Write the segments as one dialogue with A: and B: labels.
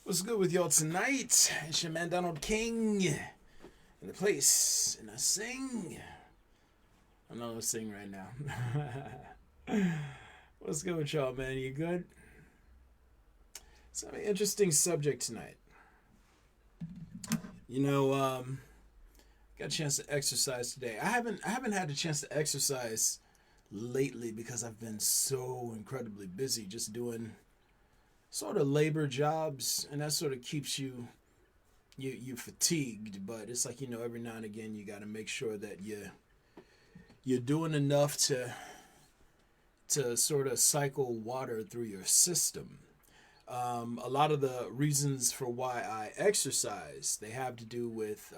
A: What's good with y'all tonight? It's your man Donald King in the place, and I sing. I'm not gonna sing right now. What's good with y'all, man? You good? It's an interesting subject tonight. You know, got a chance to exercise today. I haven't had a chance to exercise lately because I've been so incredibly busy just doing sort of labor jobs, and that sort of keeps you fatigued. But it's like, every now and again you got to make sure that you're doing enough to sort of cycle water through your system. A lot of the reasons for why I exercise, they have to do with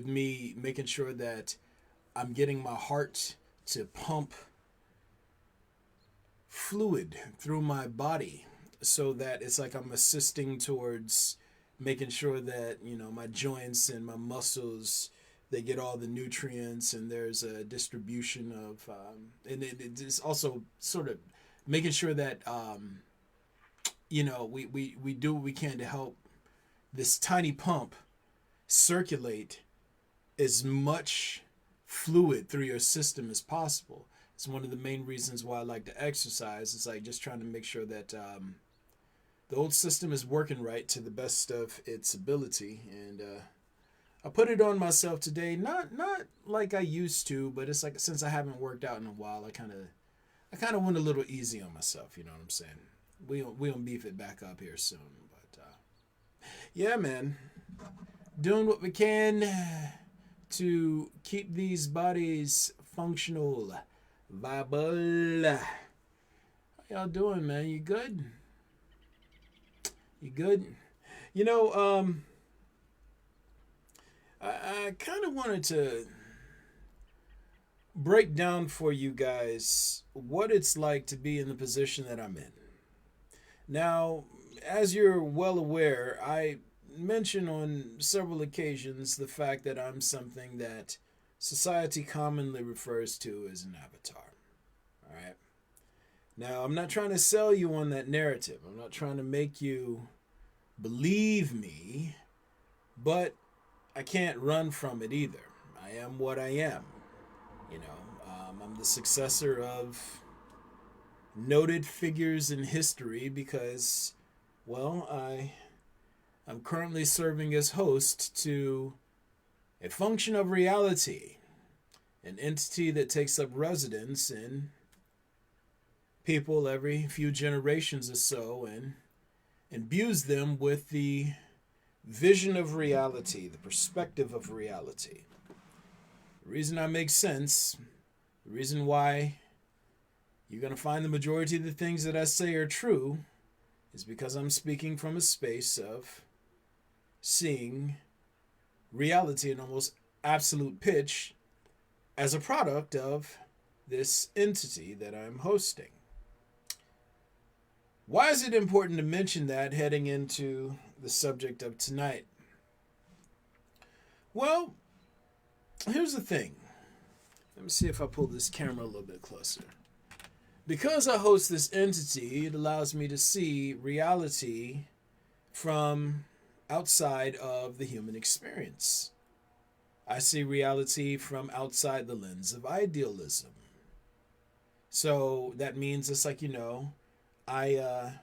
A: me making sure that I'm getting my heart to pump fluid through my body, so that it's like I'm assisting towards making sure that my joints and my muscles, they get all the nutrients, and there's a distribution of and it's also sort of making sure that we do what we can to help this tiny pump circulate as much fluid through your system as possible. It's one of the main reasons why I like to exercise. It's like just trying to make sure that the old system is working right to the best of its ability. And I put it on myself today, not like I used to, but it's like since I haven't worked out in a while, I kind of went a little easy on myself. You know what I'm saying? We will beef it back up here soon. But yeah, man, doing what we can to keep these bodies functional, viable. How y'all doing, man? You good? You good? You know, I kind of wanted to break down for you guys what it's like to be in the position that I'm in. Now, as you're well aware, I mention on several occasions the fact that I'm something that society commonly refers to as an avatar. All right. Now, I'm not trying to sell you on that narrative. I'm not trying to make you believe me, but I can't run from it either. I am what I am. I'm the successor of noted figures in history because, well, I'm currently serving as host to a function of reality, an entity that takes up residence in people every few generations or so and imbues them with the vision of reality, the perspective of reality. The reason I make sense, the reason why you're going to find the majority of the things that I say are true, is because I'm speaking from a space of seeing reality in almost absolute pitch as a product of this entity that I'm hosting. Why is it important to mention that heading into the subject of tonight? Well, here's the thing. Let me see if I pull this camera a little bit closer. Because I host this entity, it allows me to see reality from outside of the human experience. I see reality from outside the lens of idealism. So that means it's like, I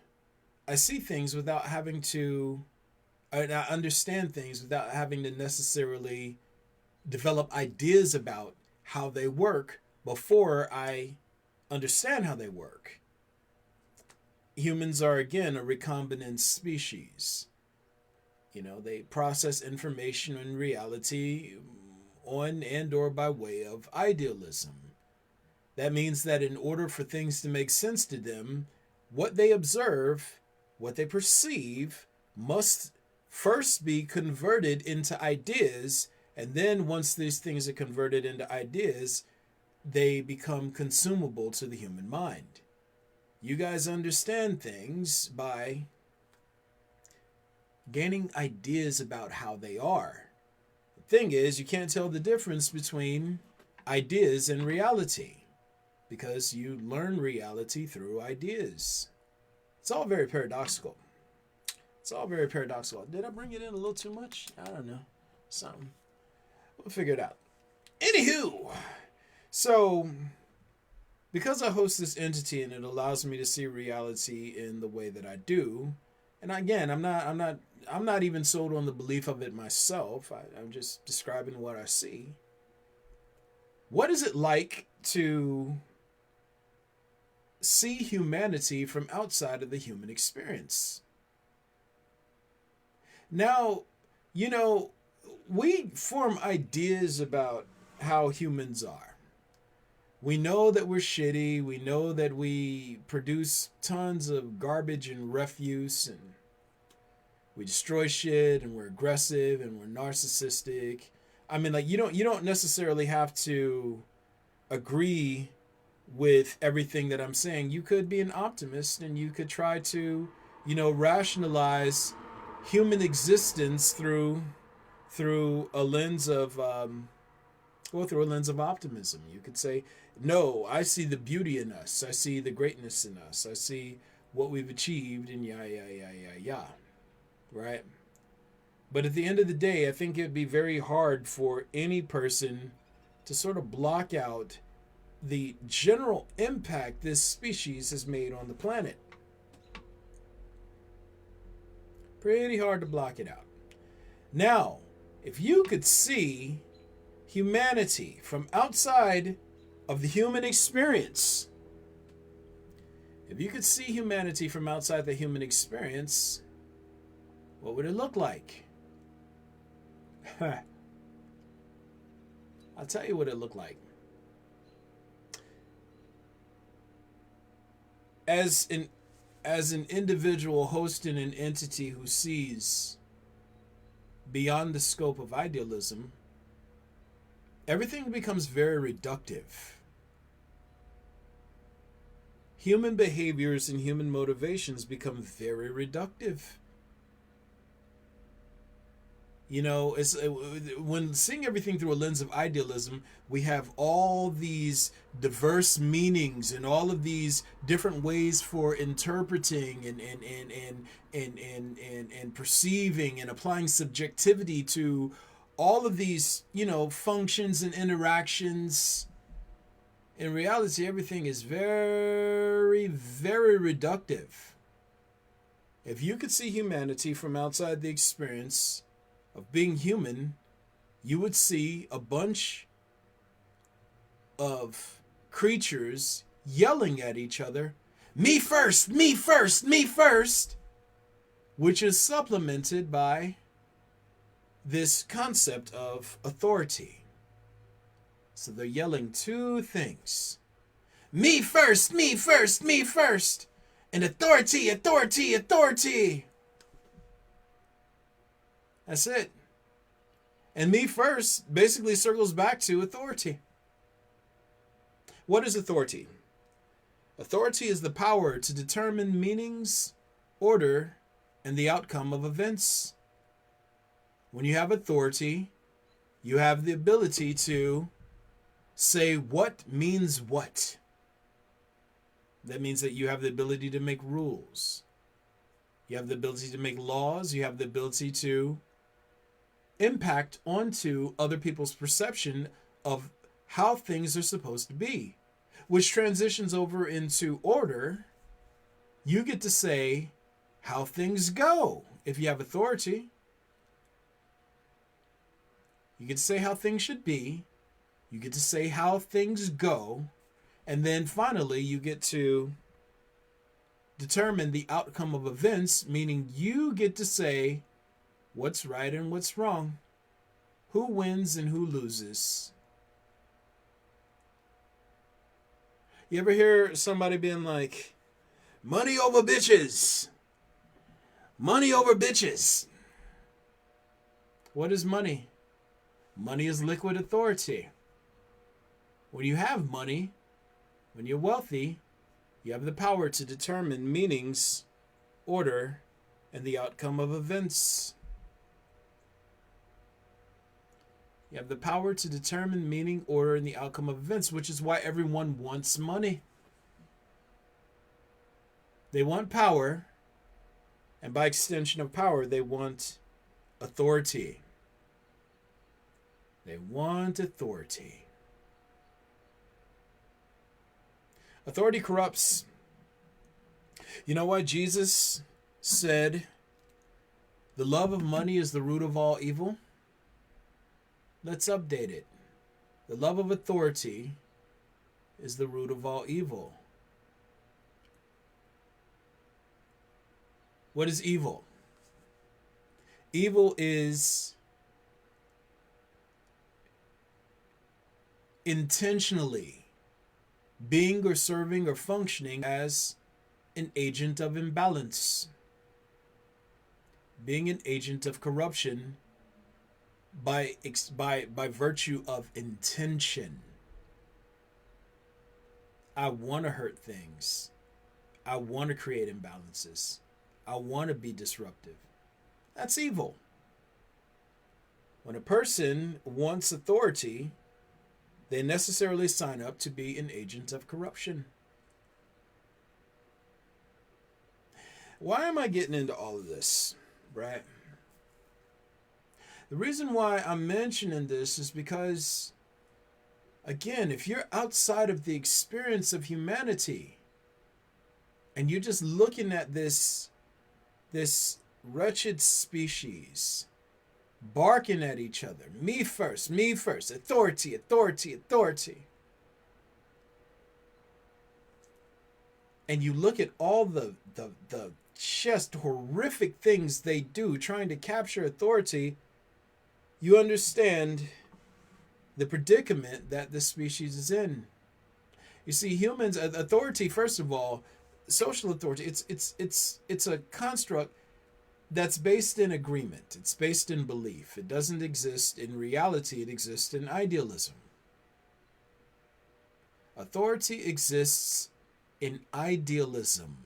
A: see things without having to, and I understand things without having to necessarily develop ideas about how they work before I understand how they work. Humans are, again, a recombinant species. They process information and reality on and or by way of idealism. That means that in order for things to make sense to them, what they observe, what they perceive, must first be converted into ideas, and then once these things are converted into ideas, they become consumable to the human mind. You guys understand things by gaining ideas about how they are. The thing is, you can't tell the difference between ideas and reality because you learn reality through ideas. It's all very paradoxical. It's all very paradoxical. Did I bring it in a little too much? I don't know. Something. We'll figure it out. Anywho, so because I host this entity and it allows me to see reality in the way that I do, and again, I'm not even sold on the belief of it myself. I'm just describing what I see. What is it like to see humanity from outside of the human experience? Now, we form ideas about how humans are. We know that we're shitty. We know that we produce tons of garbage and refuse, and we destroy shit, and we're aggressive, and we're narcissistic. I mean, like, you don't necessarily have to agree with everything that I'm saying. You could be an optimist, and you could try to, rationalize human existence through a lens of through a lens of optimism. You could say, no, I see the beauty in us. I see the greatness in us. I see what we've achieved, and yeah. Right? But at the end of the day, I think it'd be very hard for any person to sort of block out the general impact this species has made on the planet. Pretty hard to block it out. Now, if you could see humanity from outside of the human experience, if you could see humanity from outside the human experience, what would it look like? I'll tell you what it looked like. As an individual hosting an entity who sees beyond the scope of idealism, everything becomes very reductive. Human behaviors and human motivations become very reductive. When seeing everything through a lens of idealism, we have all these diverse meanings and all of these different ways for interpreting and perceiving and applying subjectivity to all of these, functions and interactions. In reality, everything is very, very reductive. If you could see humanity from outside the experience of being human, you would see a bunch of creatures yelling at each other, me first, me first, me first, which is supplemented by this concept of authority. So they're yelling two things: me first, me first, me first, and authority, authority, authority. That's it. And me first basically circles back to authority. What is authority? Authority is the power to determine meanings, order, and the outcome of events. When you have authority, you have the ability to say what means what. That means that you have the ability to make rules. You have the ability to make laws. You have the ability to impact onto other people's perception of how things are supposed to be, which transitions over into order. You get to say how things go if you have authority. You get to say how things should be. You get to say how things go. And then finally, you get to determine the outcome of events, meaning you get to say what's right and what's wrong, who wins and who loses. You ever hear somebody being like, money over bitches? Money over bitches. What is money? Money is liquid authority. When you have money, when you're wealthy, you have the power to determine meanings, order, and the outcome of events. You have the power to determine meaning, order, and the outcome of events, which is why everyone wants money. They want power, And by extension of power, they want authority. They want authority. Authority corrupts. You know what? Jesus said, the love of money is the root of all evil. Let's update it. The love of authority is the root of all evil. What is evil? Evil is intentionally being or serving or functioning as an agent of imbalance, being an agent of corruption by virtue of intention. I want to hurt things. I want to create imbalances. I want to be disruptive. That's evil. When a person wants authority, they necessarily sign up to be an agent of corruption. Why am I getting into all of this, right? The reason why I'm mentioning this is because, again, if you're outside of the experience of humanity and you're just looking at this wretched species barking at each other, me first, authority, authority, authority. And you look at all the just horrific things they do trying to capture authority, you understand the predicament that the species is in. You see, humans, authority, first of all, social authority, it's a construct that's based in agreement. It's based in belief. It doesn't exist in reality. It exists in idealism. Authority exists in idealism,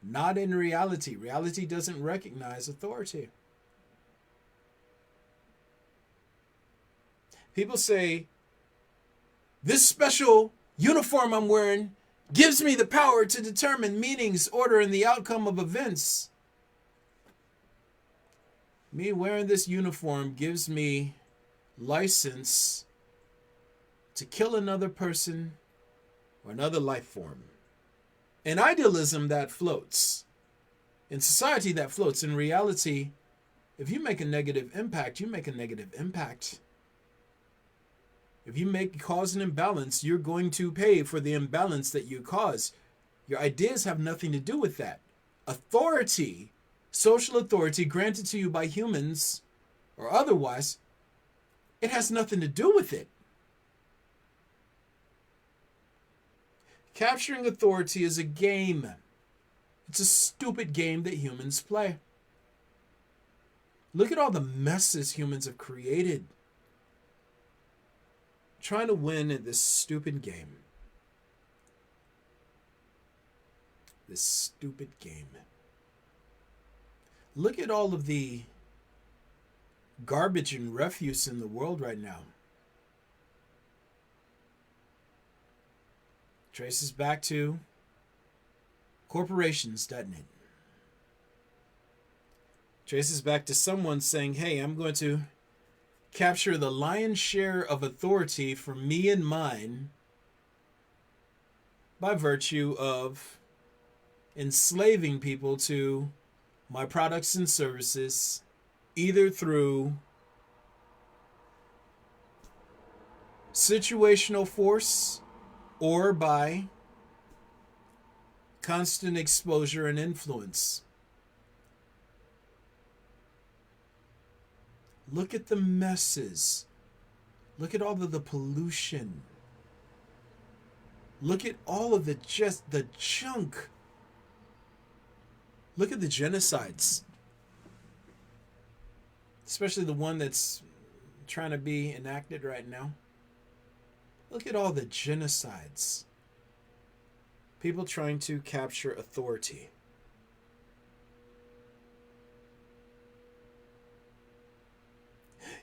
A: not in reality. Reality doesn't recognize authority. People say, this special uniform I'm wearing gives me the power to determine meanings, order, and the outcome of events. Me wearing this uniform gives me license to kill another person or another life form. In idealism, that floats. In society, that floats. In reality, if you make a negative impact, you make a negative impact. If you cause an imbalance, you're going to pay for the imbalance that you cause. Your ideas have nothing to do with that. Authority, social authority granted to you by humans or otherwise, it has nothing to do with it. Capturing authority is a game. It's a stupid game that humans play. Look at all the messes humans have created trying to win at this stupid game. This stupid game. Look at all of the garbage and refuse in the world right now. Traces back to corporations, doesn't it? Traces back to someone saying, hey, I'm going to capture the lion's share of authority for me and mine by virtue of enslaving people to my products and services, either through situational force or by constant exposure and influence. Look at the messes. Look at all of the pollution. Look at all of the junk. Look at the genocides. Especially the one that's trying to be enacted right now. Look at all the genocides. People trying to capture authority.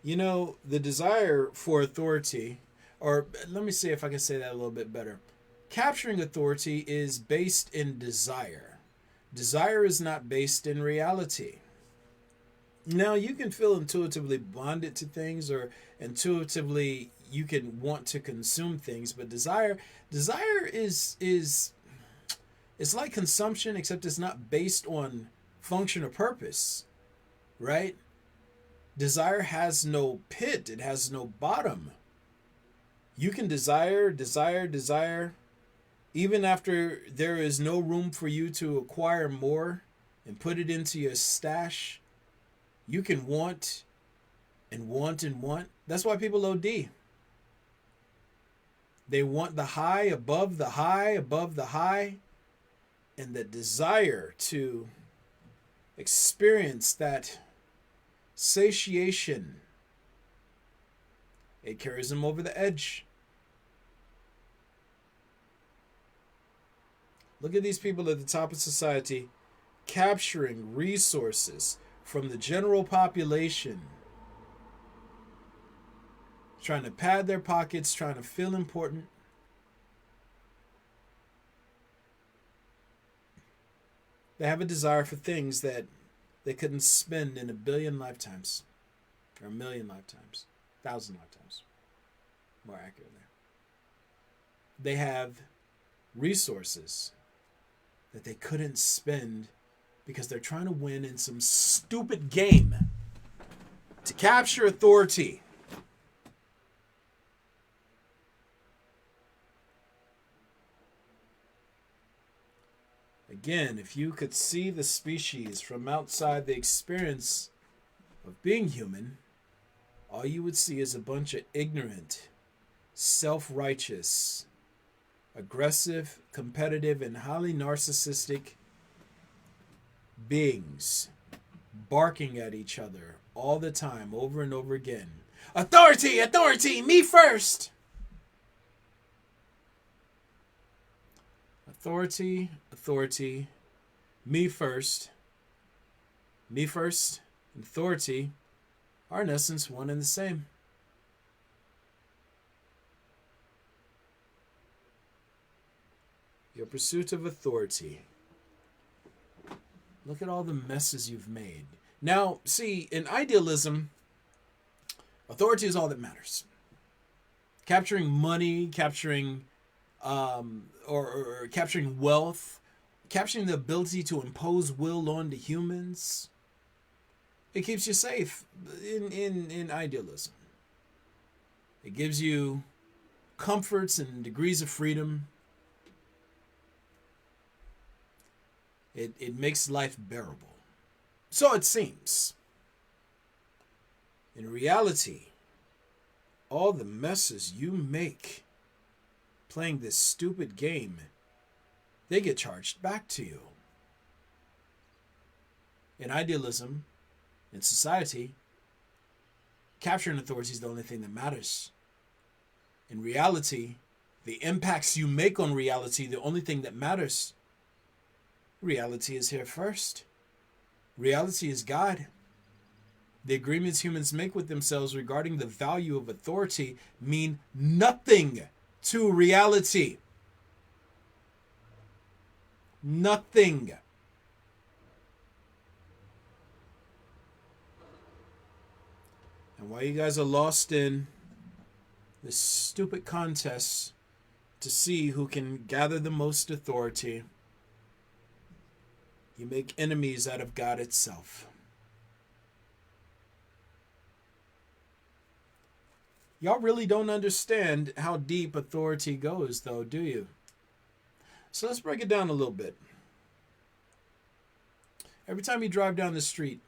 A: You know, the desire for authority, or let me see if I can say that a little bit better. Capturing authority is based in desire. Desire is not based in reality. Now, you can feel intuitively bonded to things, or intuitively you can want to consume things, but desire is it's like consumption, except it's not based on function or purpose, right? Desire has no pit, it has no bottom. You can desire, even after there is no room for you to acquire more and put it into your stash. You can want and want and want. That's why people OD. They want the high above the high above the high, and the desire to experience that satiation, it carries them over the edge. Look at these people at the top of society capturing resources from the general population, trying to pad their pockets, trying to feel important. They have a desire for things that they couldn't spend in a billion lifetimes, or a million lifetimes, 1,000 lifetimes, more accurately. They have resources that they couldn't spend because they're trying to win in some stupid game to capture authority. Again, if you could see the species from outside the experience of being human, all you would see is a bunch of ignorant, self-righteous, aggressive, competitive, and highly narcissistic beings barking at each other all the time, over and over again. Authority, authority, me first. Authority, authority, me first. Me first and authority are in essence one and the same. Your pursuit of authority. Look at all the messes you've made. Now, see, in idealism, authority is all that matters. Capturing money, capturing or capturing wealth, capturing the ability to impose will onto humans. It keeps you safe in idealism. It gives you comforts and degrees of freedom. It makes life bearable. So it seems. In reality, all the messes you make playing this stupid game, they get charged back to you. In idealism, in society, capturing authority is the only thing that matters. In reality, the impacts you make on reality, the only thing that matters. Reality is here first. Reality is God. The agreements humans make with themselves regarding the value of authority mean nothing to reality. Nothing. And while you guys are lost in this stupid contest to see who can gather the most authority, you make enemies out of God itself. Y'all really don't understand how deep authority goes, though, do you? So let's break it down a little bit. Every time you drive down the street,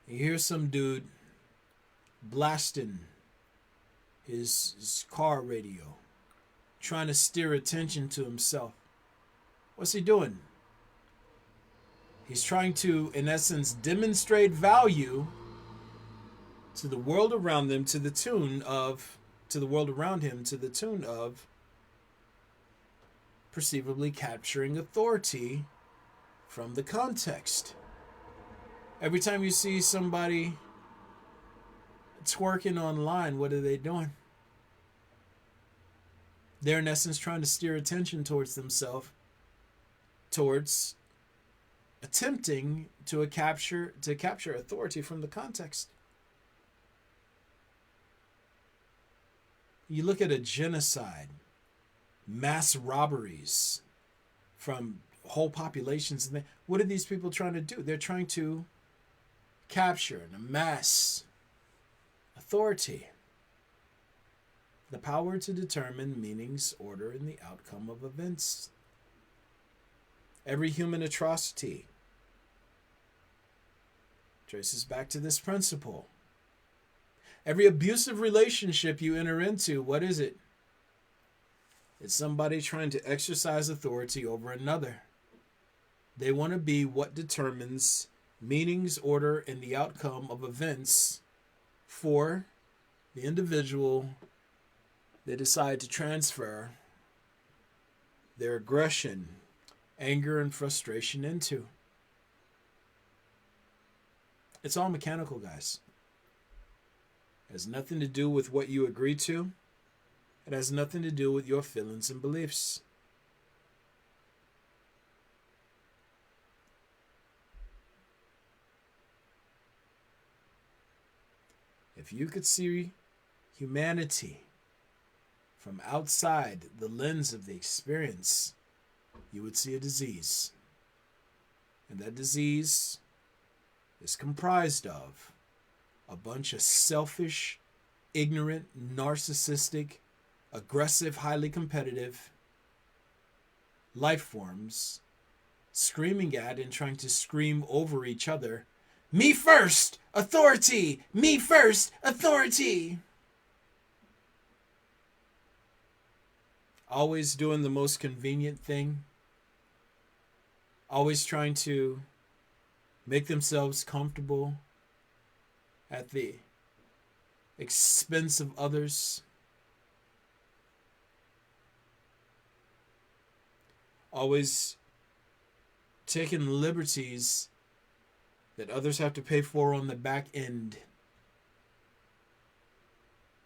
A: you hear some dude blasting his car radio, trying to steer attention to himself. What's he doing? He's trying to, in essence, demonstrate value to the world around them to the tune of perceivably capturing authority from the context. Every time you see somebody twerking online, what are they doing? They're in essence trying to steer attention towards themselves, towards attempting to capture authority from the context. You look at a genocide, mass robberies from whole populations, and what are these people trying to do? They're trying to capture and amass authority, the power to determine meanings, order, and the outcome of events. Every human atrocity traces back to this principle. Every abusive relationship you enter into, what is it? It's somebody trying to exercise authority over another. They want to be what determines meanings, order, and the outcome of events for the individual they decide to transfer their aggression, anger, and frustration into. It's all mechanical, guys. It has nothing to do with what you agree to. It has nothing to do with your feelings and beliefs. If you could see humanity from outside the lens of the experience, you would see a disease. And that disease is comprised of a bunch of selfish, ignorant, narcissistic, aggressive, highly competitive life forms screaming at and trying to scream over each other, "Me first, authority! Me first, authority!" Always doing the most convenient thing. Always trying to make themselves comfortable at the expense of others. Always taking liberties that others have to pay for on the back end.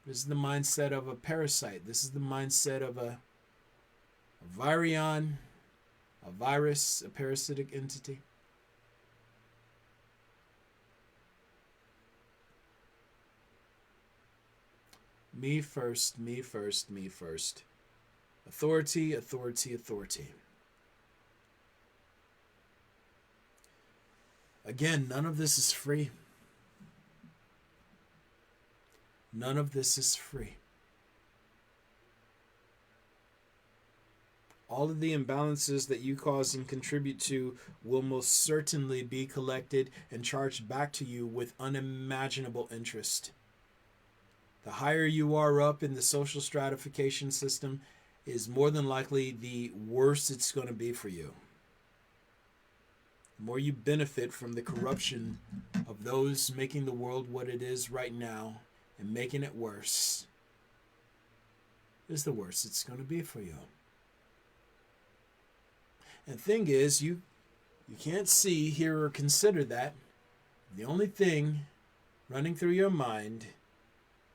A: This is the mindset of a parasite. This is the mindset of a virion, a virus, a parasitic entity. Me first, me first, me first. Authority, authority, authority. Again, none of this is free. None of this is free. All of the imbalances that you cause and contribute to will most certainly be collected and charged back to you with unimaginable interest. The higher you are up in the social stratification system is more than likely the worse it's going to be for you. The more you benefit from the corruption of those making the world what it is right now and making it worse, is the worse it's going to be for you. And the thing is, you can't see, hear, or consider that. The only thing running through your mind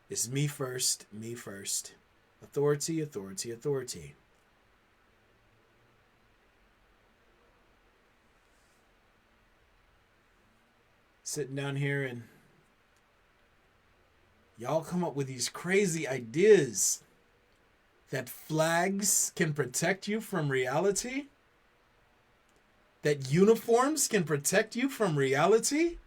A: is me first, me first. Authority, authority, authority. Sitting down here and y'all come up with these crazy ideas that flags can protect you from reality, that uniforms can protect you from reality,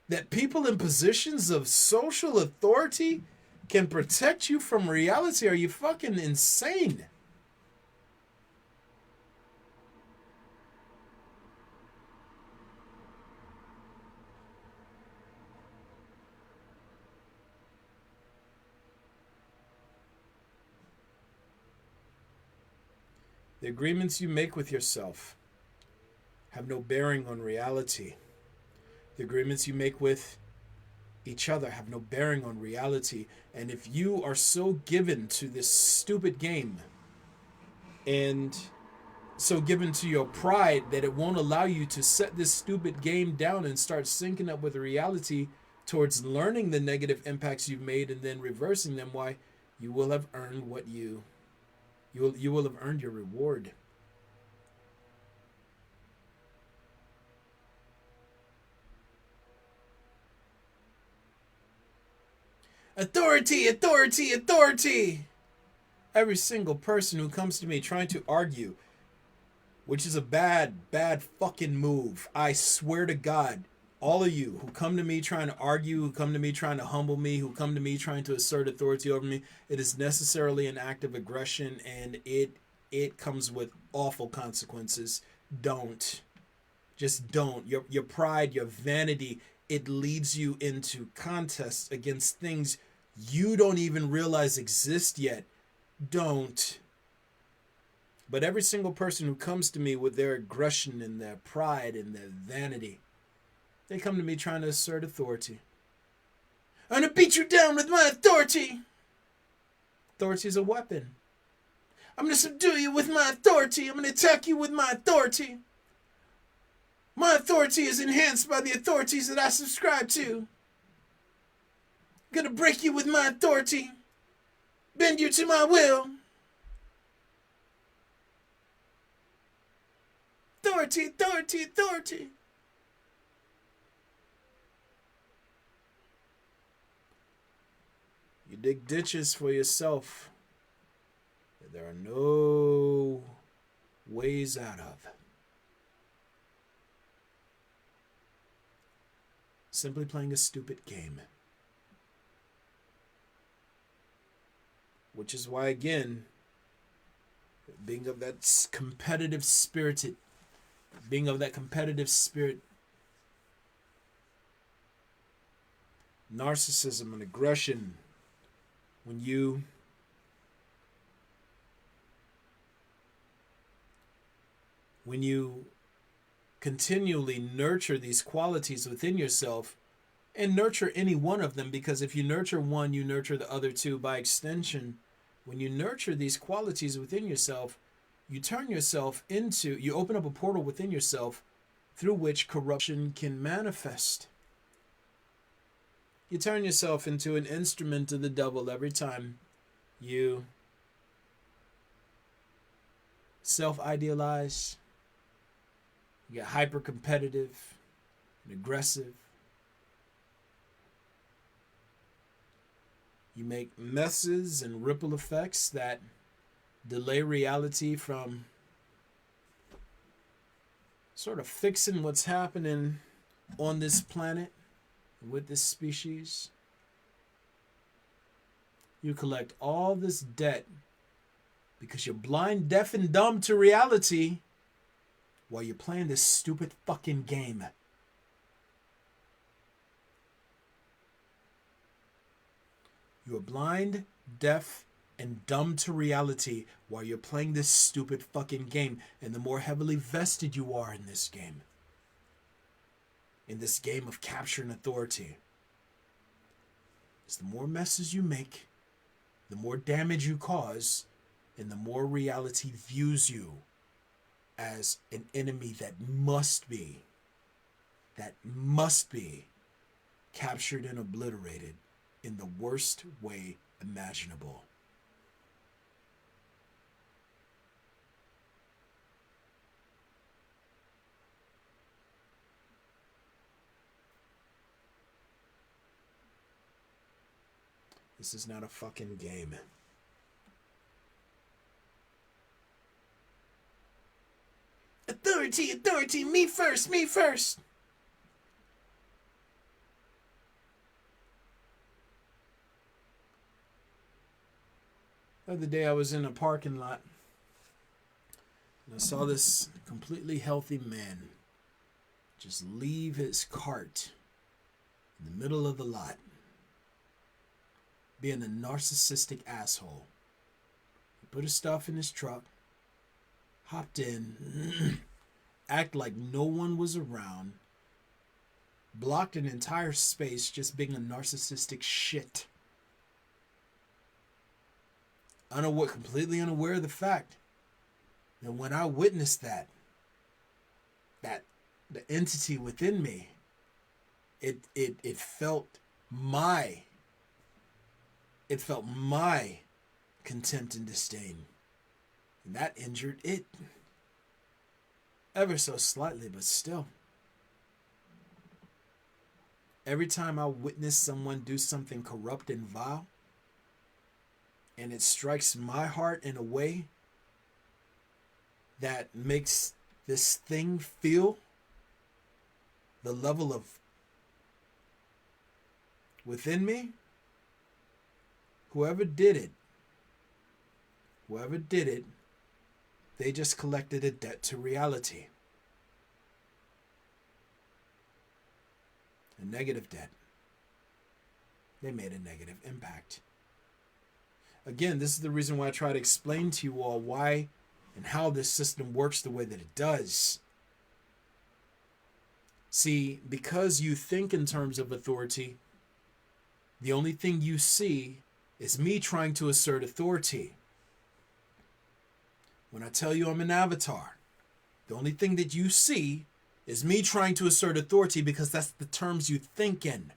A: that people in positions of social authority can protect you from reality. Are you fucking insane? The agreements you make with yourself have no bearing on reality. The agreements you make with each other have no bearing on reality. And if you are so given to this stupid game and so given to your pride that it won't allow you to set this stupid game down and start syncing up with reality towards learning the negative impacts you've made and then reversing them, why, you will have earned what you will have earned your reward. Authority, authority, authority. Every single person who comes to me trying to argue, which is a bad fucking move. I swear to God, all of you who come to me trying to argue, who come to me trying to humble me, who come to me trying to assert authority over me, it is necessarily an act of aggression, and it comes with awful consequences. Don't. Just don't. Your pride, your vanity, it leads you into contests against things you don't even realize exist yet. Don't. But every single person who comes to me with their aggression and their pride and their vanity, they come to me trying to assert authority. I'm going to beat you down with my authority. Authority is a weapon. I'm going to subdue you with my authority. I'm going to attack you with my authority. My authority is enhanced by the authorities that I subscribe to. I'm going to break you with my authority. Bend you to my will. Authority, authority, authority. You dig ditches for yourself that there are no ways out of. Simply playing a stupid game. Which is why, again, being of that competitive spirit, narcissism and aggression, when you continually nurture these qualities within yourself, and nurture any one of them, because if you nurture one, you nurture the other two by extension. When you nurture these qualities within yourself, you open up a portal within yourself through which corruption can manifest. You turn yourself into an instrument of the devil every time you self-idealize, you get hyper-competitive and aggressive. You make messes and ripple effects that delay reality from sort of fixing what's happening on this planet with this species. You collect all this debt because you're blind, deaf, and dumb to reality while you're playing this stupid fucking game. You are blind, deaf, and dumb to reality while you're playing this stupid fucking game. And the more heavily vested you are in this game of capturing authority, is the more messes you make, the more damage you cause, and the more reality views you as an enemy that must be captured and obliterated in the worst way imaginable. This is not a fucking game. Authority, authority, me first, me first. The other day I was in a parking lot and I saw this completely healthy man just leave his cart in the middle of the lot, being a narcissistic asshole. He put his stuff in his truck, hopped in, act like no one was around, blocked an entire space just being a narcissistic shit. Completely unaware of the fact that when I witnessed that the entity within me, it felt my contempt and disdain. And that injured it ever so slightly, but still. Every time I witness someone do something corrupt and vile, and it strikes my heart in a way that makes this thing feel the level of within me, whoever did it, they just collected a debt to reality. A negative debt. They made a negative impact. Again, this is the reason why I try to explain to you all why and how this system works the way that it does. See, because you think in terms of authority, the only thing you see is me trying to assert authority. When I tell you I'm an avatar, the only thing that you see is me trying to assert authority because that's the terms you think in.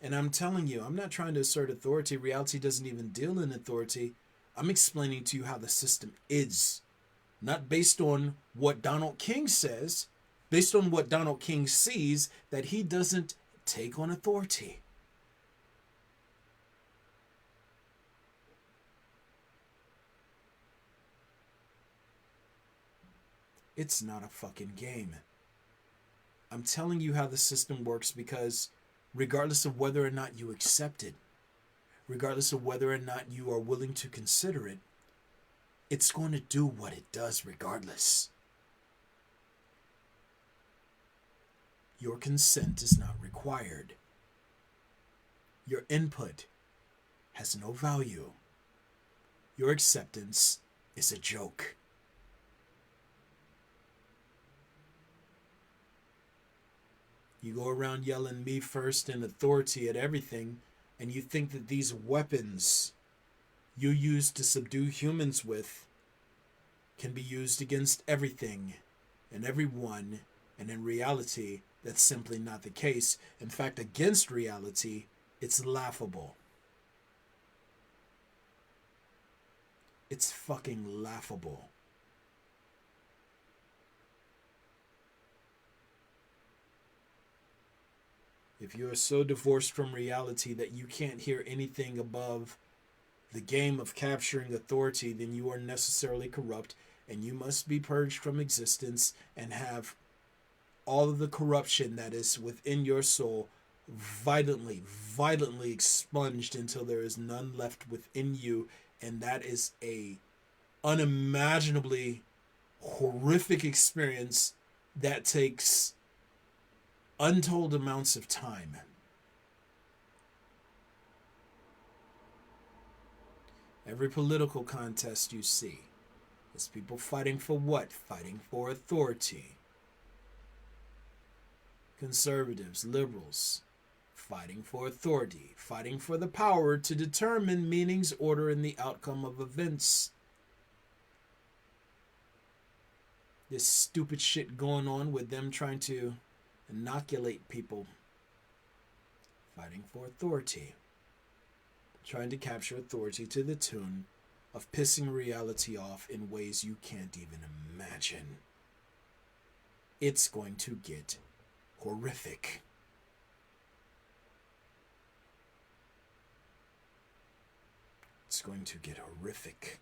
A: And I'm telling you, I'm not trying to assert authority. Reality doesn't even deal in authority. I'm explaining to you how the system is. Not based on what Donald King says, based on what Donald King sees, that he doesn't take on authority. It's not a fucking game. I'm telling you how the system works because regardless of whether or not you accept it, regardless of whether or not you are willing to consider it, it's going to do what it does regardless. Your consent is not required. Your input has no value. Your acceptance is a joke. You go around yelling me first and authority at everything, and you think that these weapons you use to subdue humans with can be used against everything and everyone, and in reality, that's simply not the case. In fact, against reality, it's laughable. It's fucking laughable. If you are so divorced from reality that you can't hear anything above the game of capturing authority, then you are necessarily corrupt, and you must be purged from existence and have all of the corruption that is within your soul violently expunged until there is none left within you. And that is a unimaginably horrific experience that takes untold amounts of time. Every political contest you see is people fighting for what? Fighting for authority. Conservatives, liberals, fighting for authority, fighting for the power to determine meanings, order, and the outcome of events. This stupid shit going on with them trying to inoculate people, fighting for authority, trying to capture authority to the tune of pissing reality off in ways you can't even imagine. It's going to get horrific. It's going to get horrific.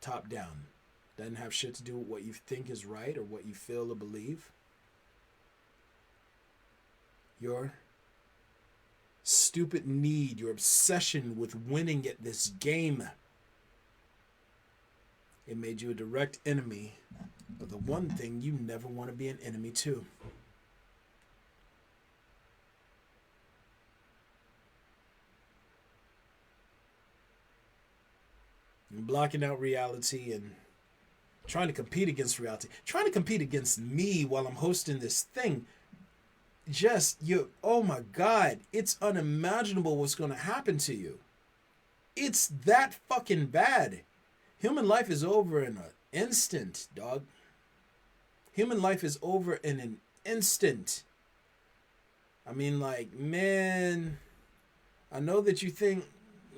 A: Top down. Doesn't have shit to do with what you think is right or what you feel or believe. Your stupid need, your obsession with winning at this game, it made you a direct enemy of the one thing you never want to be an enemy to. And blocking out reality and trying to compete against reality, trying to compete against me while I'm hosting this thing. Oh my God, it's unimaginable what's going to happen to you. It's that fucking bad. Human life is over in an instant, dog. Human life is over in an instant. I mean, like, man, I know that you think,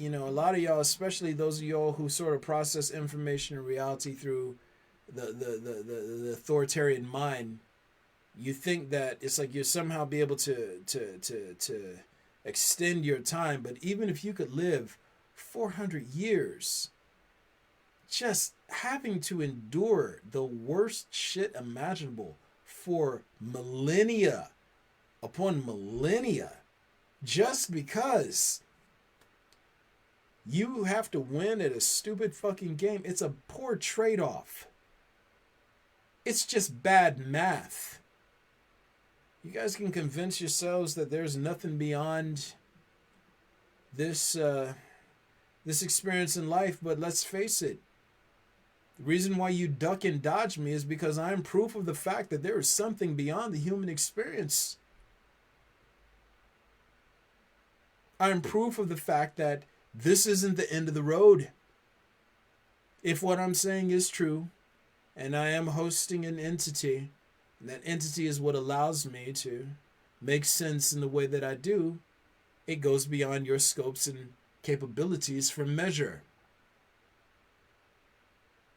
A: a lot of y'all, especially those of y'all who sort of process information and reality through the authoritarian mind, you think that it's like you somehow be able to extend your time. But even if you could live 400 years, just having to endure the worst shit imaginable for millennia upon millennia, just because you have to win at a stupid fucking game. It's a poor trade-off. It's just bad math. You guys can convince yourselves that there's nothing beyond this this experience in life, but let's face it. The reason why you duck and dodge me is because I am proof of the fact that there is something beyond the human experience. I am proof of the fact that this isn't the end of the road. If what I'm saying is true, and I am hosting an entity, and that entity is what allows me to make sense in the way that I do, it goes beyond your scopes and capabilities for measure.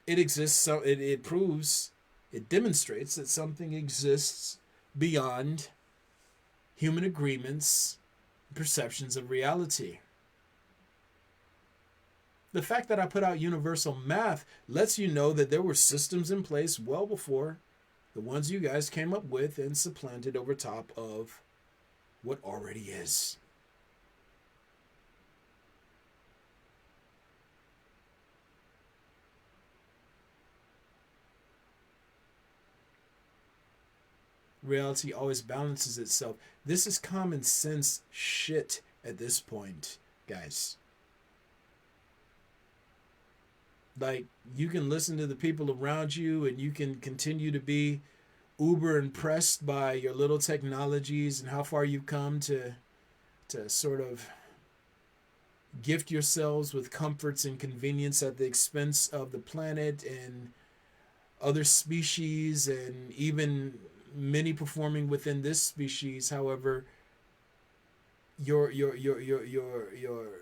A: It exists, so it proves, it demonstrates that something exists beyond human agreements, perceptions of reality. The fact that I put out universal math lets you know that there were systems in place well before the ones you guys came up with and supplanted over top of what already is. Reality always balances itself. This is common sense shit at this point, guys. Like, you can listen to the people around you and you can continue to be uber impressed by your little technologies and how far you've come to sort of gift yourselves with comforts and convenience at the expense of the planet and other species, and even many performing within this species. However, your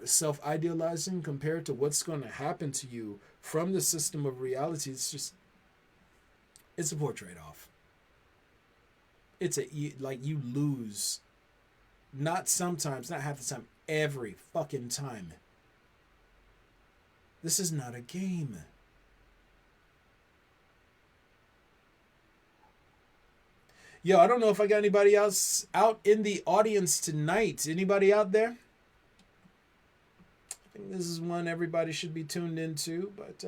A: self-idealizing compared to what's going to happen to you from the system of reality, it's a poor trade-off. Like, you lose, not sometimes, not half the time, every fucking time. This is not a game. Yo, I don't know if I got anybody else out in the audience tonight. Anybody out there? I think this is one everybody should be tuned into, but,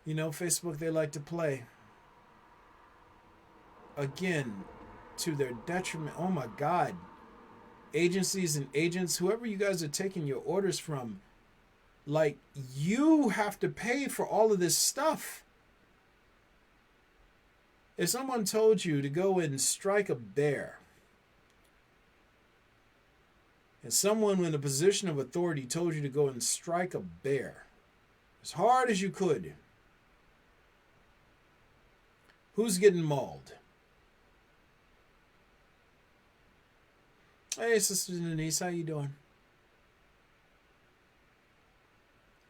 A: Facebook, they like to play. Again, to their detriment. Oh my God. Agencies and agents, whoever you guys are taking your orders from, like, you have to pay for all of this stuff. If someone told you to go and strike a bear, and someone in a position of authority told you to go and strike a bear as hard as you could, who's getting mauled? Hey, Sister Denise, how you doing?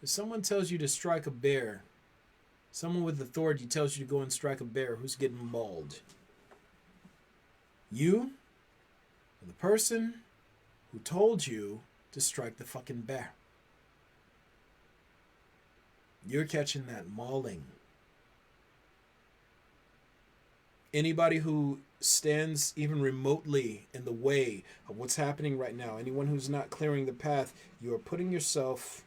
A: If someone tells you to strike a bear, someone with authority tells you to go and strike a bear, who's getting mauled? You? Or the person who told you to strike the fucking bear? You're catching that mauling. Anybody who stands even remotely in the way of what's happening right now, anyone who's not clearing the path, you are putting yourself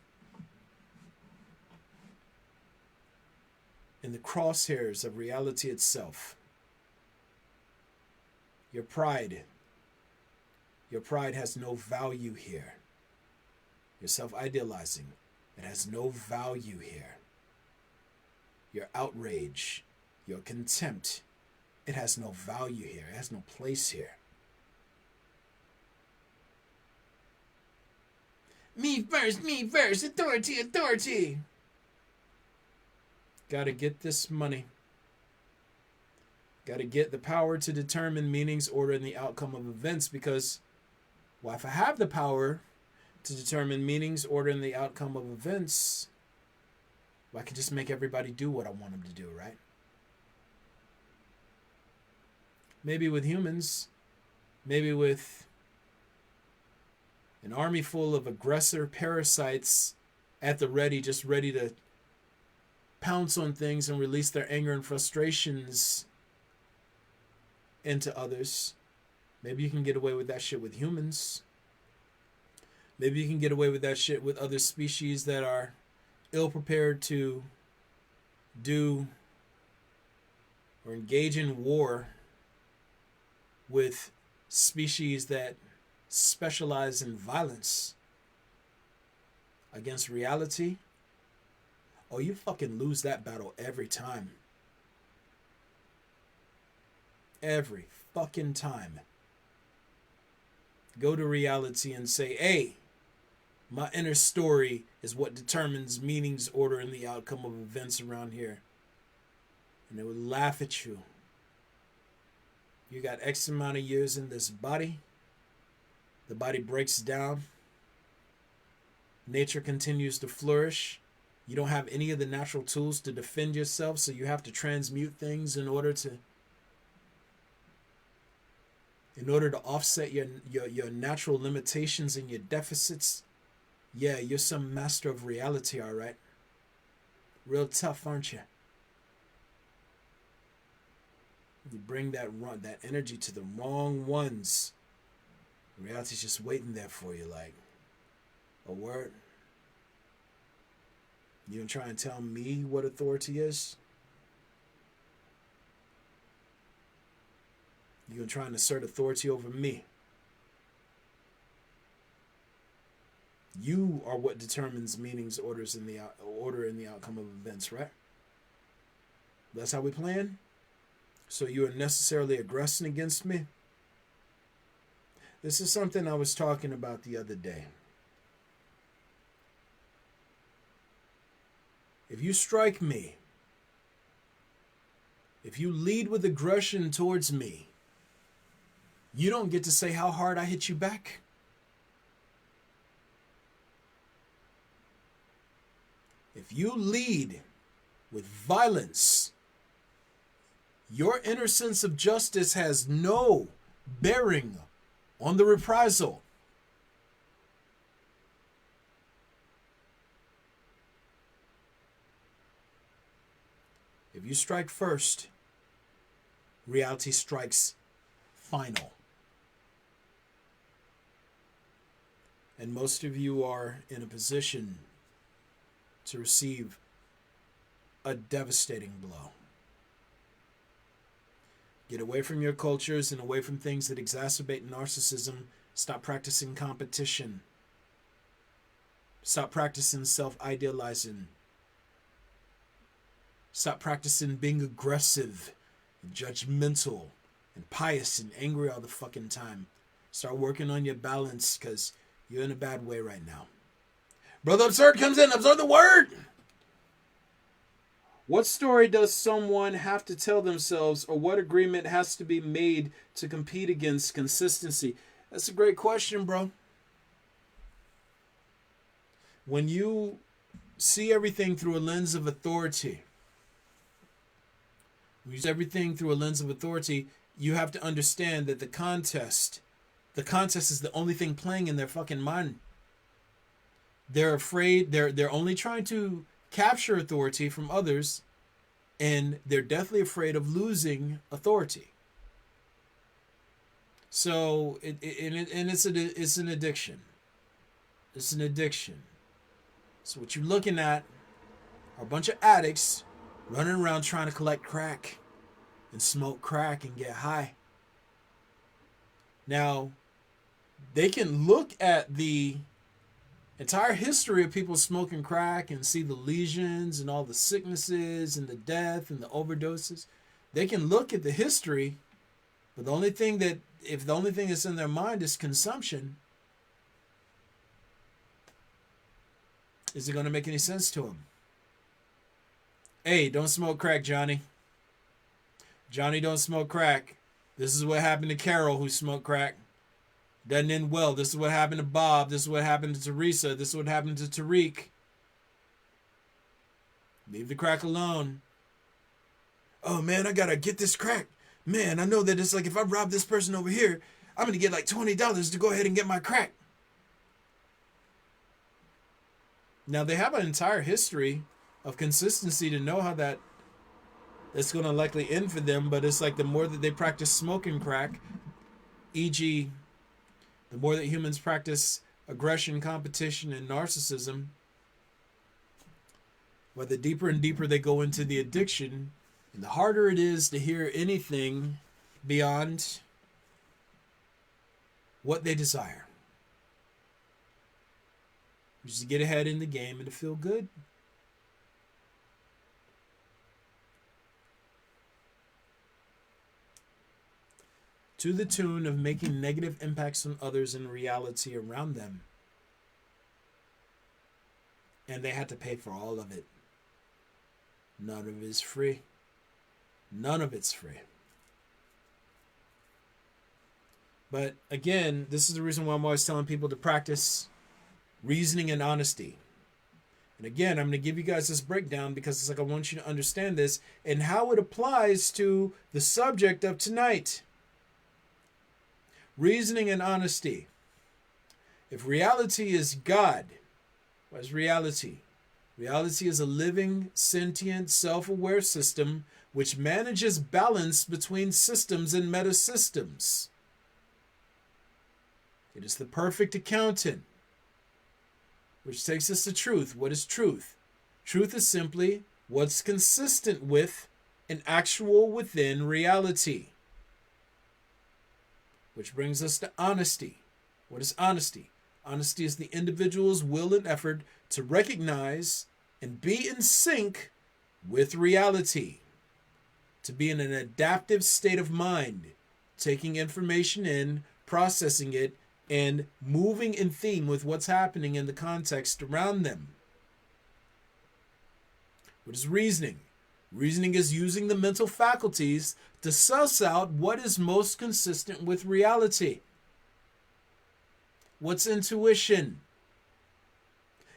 A: in the crosshairs of reality itself. Your pride has no value here. You're self-idealizing. It has no value here. Your outrage, your contempt, it has no value here. It has no place here. Me first, authority, authority. Gotta get this money. Gotta get the power to determine meanings, order, and the outcome of events, because, well, if I have the power to determine meanings, order, and the outcome of events, Well, I can just make everybody do what I want them to do, right? Maybe with humans, maybe with an army full of aggressor parasites at the ready, just ready to pounce on things and release their anger and frustrations into others. Maybe you can get away with that shit with humans. Maybe you can get away with that shit with other species that are ill prepared to do or engage in war with species that specialize in violence against reality. Oh, you fucking lose that battle every time. Every fucking time. Go to reality and say, hey, my inner story is what determines meanings, order, and the outcome of events around here. And they would laugh at you. You got X amount of years in this body. The body breaks down. Nature continues to flourish. You don't have any of the natural tools to defend yourself, so you have to transmute things in order to offset your natural limitations and your deficits. Yeah, you're some master of reality, all right. Real tough, aren't you? You bring that energy to the wrong ones. Reality's just waiting there for you, like a word. You gonna try and tell me what authority is? You gonna try and assert authority over me? You are what determines meanings, orders, and the order and the outcome of events, right? That's how we plan. So you are necessarily aggressing against me? This is something I was talking about the other day. If you strike me, if you lead with aggression towards me, you don't get to say how hard I hit you back. If you lead with violence, your inner sense of justice has no bearing on the reprisal. If you strike first, reality strikes final. And most of you are in a position to receive a devastating blow. Get away from your cultures and away from things that exacerbate narcissism. Stop practicing competition. Stop practicing self-idealizing. Stop practicing being aggressive and judgmental and pious and angry all the fucking time. Start working on your balance, because you're in a bad way right now. Brother Absurd comes in. Observe the word. What story does someone have to tell themselves, or what agreement has to be made to compete against consistency? That's a great question, bro. When you see everything through a lens of authority, you have to understand that the contest is the only thing playing in their fucking mind. They're afraid, they're only trying to capture authority from others, and they're deathly afraid of losing authority. So it's an addiction. It's an addiction. So what you're looking at are a bunch of addicts running around trying to collect crack and smoke crack and get high. Now, they can look at the entire history of people smoking crack and see the lesions and all the sicknesses and the death and the overdoses. They can look at the history, but the only thing that's in their mind is consumption, is it going to make any sense to them? Hey, don't smoke crack, Johnny. Johnny, don't smoke crack. This is what happened to Carol, who smoked crack. Doesn't end well. This is what happened to Bob. This is what happened to Teresa. This is what happened to Tariq. Leave the crack alone. Oh man, I gotta get this crack. Man, I know that it's like if I rob this person over here, I'm gonna get like $20 to go ahead and get my crack. Now they have an entire history of consistency to know how that's gonna likely end for them, but it's like the more that they practice smoking crack, e.g., the more that humans practice aggression, competition, and narcissism, but the deeper and deeper they go into the addiction, and the harder it is to hear anything beyond what they desire. Just to get ahead in the game and to feel good. To the tune of making negative impacts on others and reality around them. And they had to pay for all of it. None of it is free. None of it's free. But again, this is the reason why I'm always telling people to practice reasoning and honesty. And again, I'm going to give you guys this breakdown because it's like I want you to understand this and how it applies to the subject of tonight. Reasoning and honesty. If reality is God, what is reality? Reality is a living, sentient, self-aware system which manages balance between systems and metasystems. It is the perfect accountant, which takes us to truth. What is truth? Truth is simply what's consistent with and actual within reality. Which brings us to honesty. What is honesty? Honesty is the individual's will and effort to recognize and be in sync with reality. To be in an adaptive state of mind, taking information in, processing it, and moving in theme with what's happening in the context around them. What is reasoning? Reasoning is using the mental faculties to suss out what is most consistent with reality. What's intuition?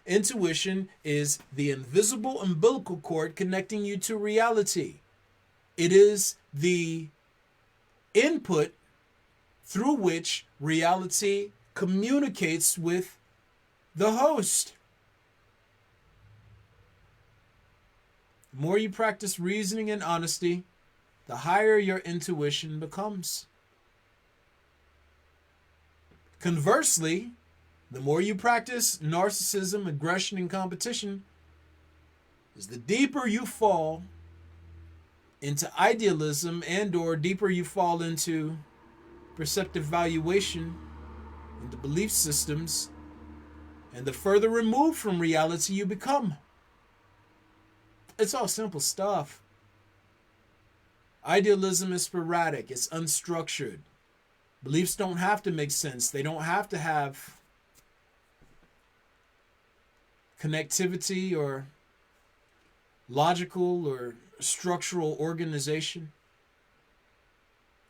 A: Intuition is the invisible umbilical cord connecting you to reality. It is the input through which reality communicates with the host. The more you practice reasoning and honesty, the higher your intuition becomes. Conversely, the more you practice narcissism, aggression, and competition, is the deeper you fall into idealism and or deeper you fall into perceptive valuation, into belief systems, and the further removed from reality you become. It's all simple stuff. Idealism is sporadic. It's unstructured. Beliefs don't have to make sense. They don't have to have connectivity or logical or structural organization.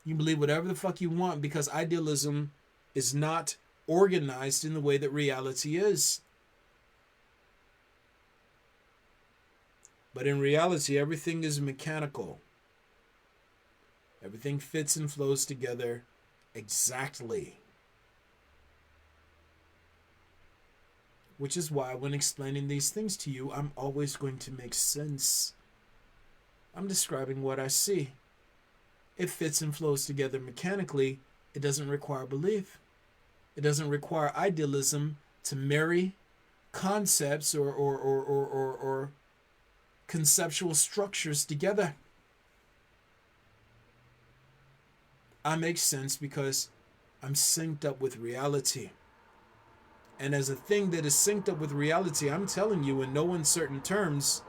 A: You can believe whatever the fuck you want because idealism is not organized in the way that reality is. But in reality, everything is mechanical. Everything fits and flows together exactly. Which is why when explaining these things to you, I'm always going to make sense. I'm describing what I see. It fits and flows together mechanically. It doesn't require belief. It doesn't require idealism to marry concepts or conceptual structures together. I make sense because I'm synced up with reality. And as a thing that is synced up with reality, I'm telling you in no uncertain terms,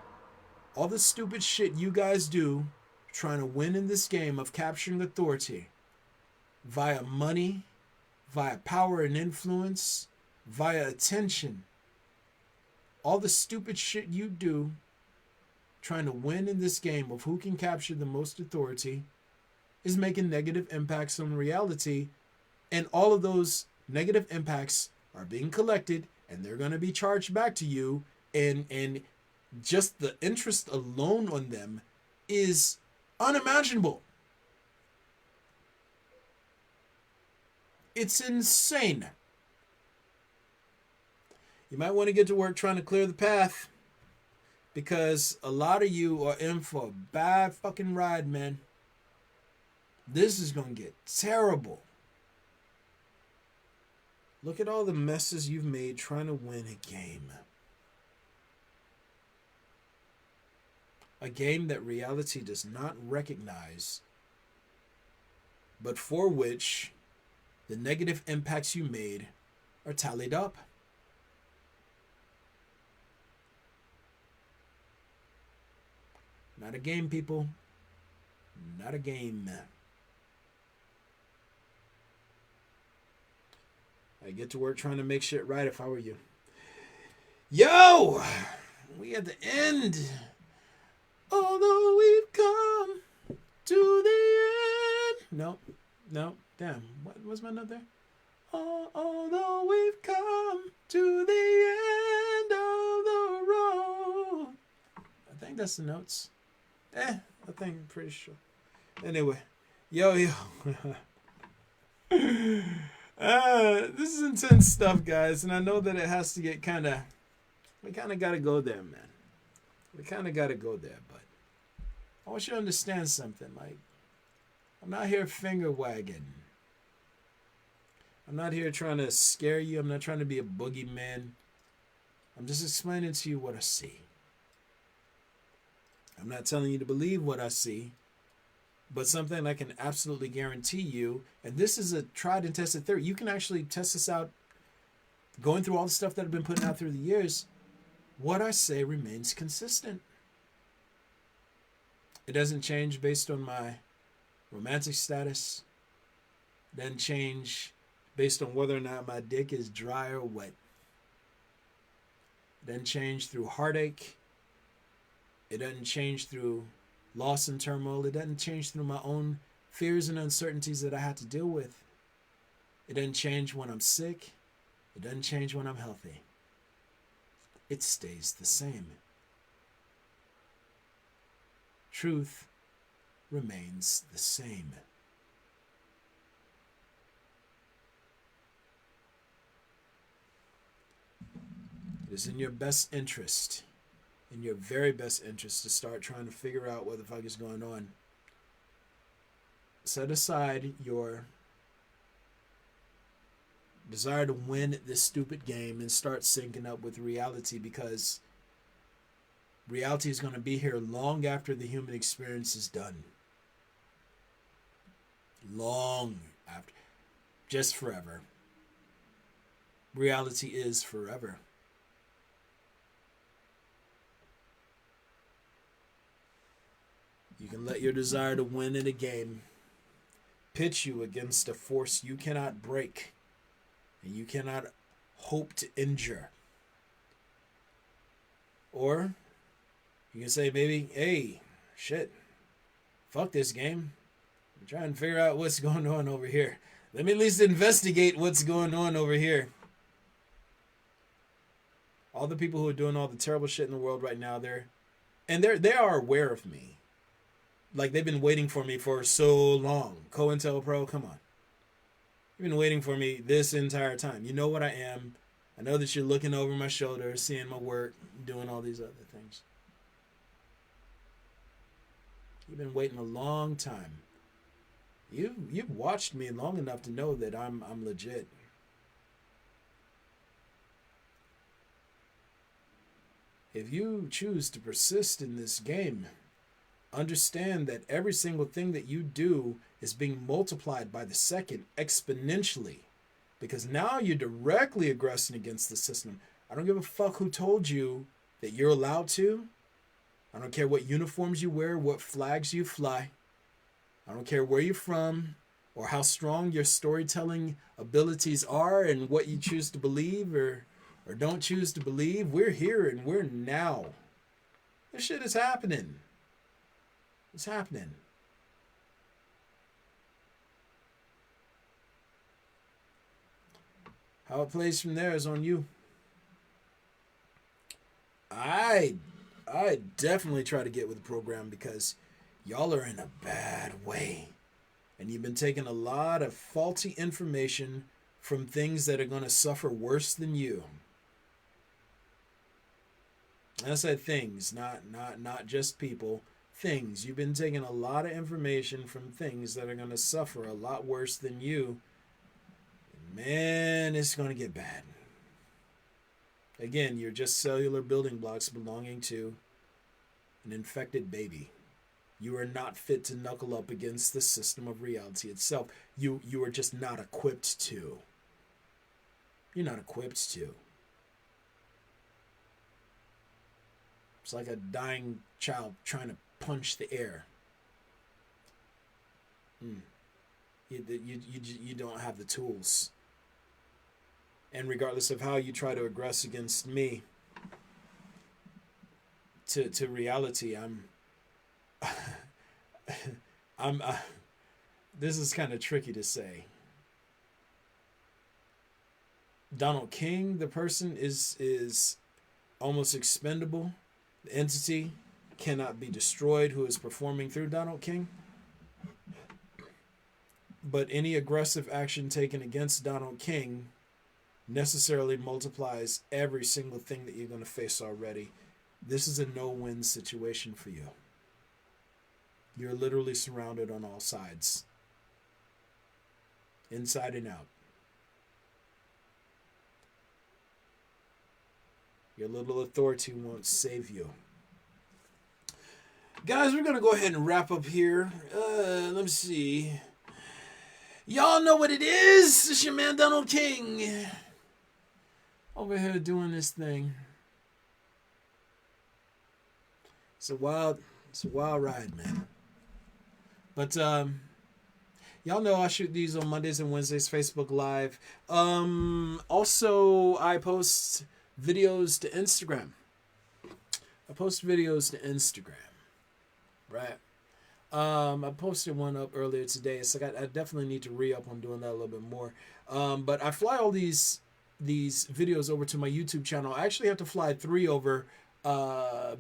A: all the stupid shit you guys do trying to win in this game of capturing authority via money, via power and influence, via attention, all the stupid shit you do trying to win in this game of who can capture the most authority is making negative impacts on reality, and all of those negative impacts are being collected and they're going to be charged back to you, and just the interest alone on them is unimaginable. It's insane. You might want to get to work trying to clear the path because a lot of you are in for a bad fucking ride, man. This is going to get terrible. Look at all the messes you've made trying to win a game. A game that reality does not recognize, but for which the negative impacts you made are tallied up. Not a game, people. Not a game. I get to work trying to make shit right if I were you. Yo! We at the end. Although we've come to the end. No. Damn. What was my note there? Although we've come to the end of the road. I think that's the notes. I think I'm pretty sure. Anyway. Yo. This is intense stuff, guys. And I know that it has to get we kind of got to go there, man. We kind of got to go there, but I want you to understand something. Like, I'm not here finger wagging. I'm not here trying to scare you. I'm not trying to be a boogeyman. I'm just explaining to you what I see. I'm not telling you to believe what I see, but something I can absolutely guarantee you, and this is a tried and tested theory. You can actually test this out going through all the stuff that I've been putting out through the years. What I say remains consistent. It doesn't change based on my romantic status. It doesn't change based on whether or not my dick is dry or wet. It doesn't change through heartache. It doesn't change through loss and turmoil. It doesn't change through my own fears and uncertainties that I had to deal with. It doesn't change when I'm sick. It doesn't change when I'm healthy. It stays the same. Truth remains the same. It is in your best interest, in your very best interest, to start trying to figure out what the fuck is going on. Set aside your desire to win this stupid game and start syncing up with reality, because reality is going to be here long after the human experience is done. Long after. Just forever. Reality is forever. You can let your desire to win in a game pitch you against a force you cannot break and you cannot hope to injure. Or you can say maybe, hey, shit, fuck this game. I'm trying to figure out what's going on over here. Let me at least investigate what's going on over here. All the people who are doing all the terrible shit in the world right now, they are aware of me. Like, they've been waiting for me for so long. COINTELPRO, come on. You've been waiting for me this entire time. You know what I am. I know that you're looking over my shoulder, seeing my work, doing all these other things. You've been waiting a long time. You've watched me long enough to know that I'm legit. If you choose to persist in this game, understand that every single thing that you do is being multiplied by the second exponentially, because now you're directly aggressing against the system. I don't give a fuck who told you that you're allowed to. I don't care what uniforms you wear, what flags you fly. I don't care where you're from or how strong your storytelling abilities are and what you choose to believe or don't choose to believe. We're here and we're now. This shit is happening. It's happening. How it plays from there is on you. I I definitely try to get with the program because y'all are in a bad way. And you've been taking a lot of faulty information from things that are going to suffer worse than you. And I said things, not just people. Things. You've been taking a lot of information from things that are going to suffer a lot worse than you. Man, it's going to get bad. Again, you're just cellular building blocks belonging to an infected baby. You are not fit to knuckle up against the system of reality itself. You are just not equipped to. You're not equipped to. It's like a dying child trying to punch the air. You don't have the tools. And regardless of how you try to aggress against me, to reality, I'm this is kind of tricky to say. Donald King, the person, is almost expendable. The entity cannot be destroyed who is performing through Donald King. But any aggressive action taken against Donald King necessarily multiplies every single thing that you're going to face already. This is a no-win situation for you. You're literally surrounded on all sides. Inside and out. Your little authority won't save you. Guys, we're going to go ahead and wrap up here. Let me see. Y'all know what it is. It's your man Donald King. Over here doing this thing. It's a wild ride, man. But y'all know I shoot these on Mondays and Wednesdays, Facebook Live. Also, I post videos to Instagram. Right. I posted one up earlier today. It's like I definitely need to re-up on doing that a little bit more. But I fly all these videos over to my YouTube channel. I actually have to fly 3 over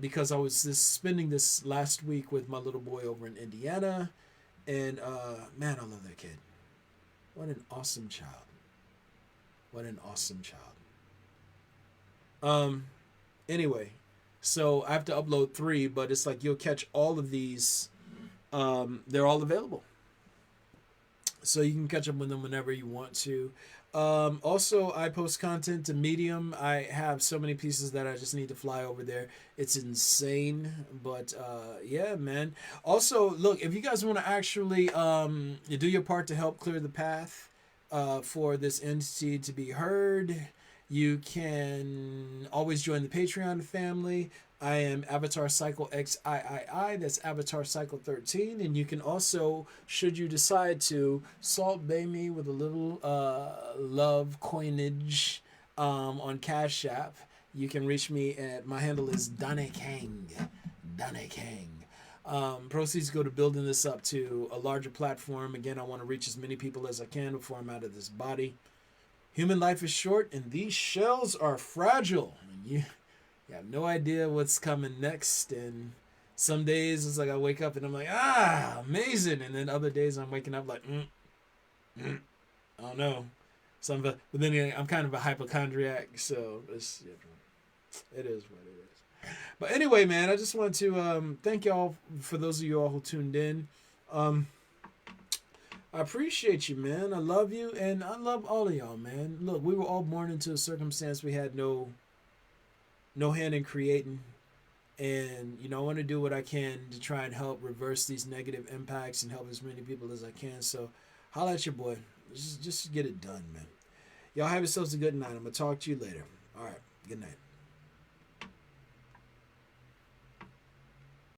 A: because I was spending this last week with my little boy over in Indiana. And man, I love that kid. What an awesome child. Anyway, so I have to upload 3, but it's like you'll catch all of these. They're all available. So you can catch up with them whenever you want to. Also, I post content to Medium. I have so many pieces that I just need to fly over there. It's insane. But yeah, man. Also, look, if you guys want to actually do your part to help clear the path for this entity to be heard, you can always join the Patreon family. I am Avatar Cycle XIII. That's Avatar Cycle 13. And you can also, should you decide to, Salt Bay me with a little love coinage on Cash App. You can reach me at, my handle is Dane Kang. Proceeds go to building this up to a larger platform. Again, I want to reach as many people as I can before I'm out of this body. Human life is short, and these shells are fragile. You have no idea what's coming next. And some days it's like I wake up and I'm like, amazing. And then other days I'm waking up like, I don't know. But then I'm kind of a hypochondriac, so it is what it is. But anyway, man, I just want to thank y'all for those of you all who tuned in. I appreciate you, man. I love you, and I love all of y'all, man. Look, we were all born into a circumstance we had no hand in creating. And, I want to do what I can to try and help reverse these negative impacts and help as many people as I can. So, holla at your boy. Just get it done, man. Y'all have yourselves a good night. I'm going to talk to you later. All right. Good night.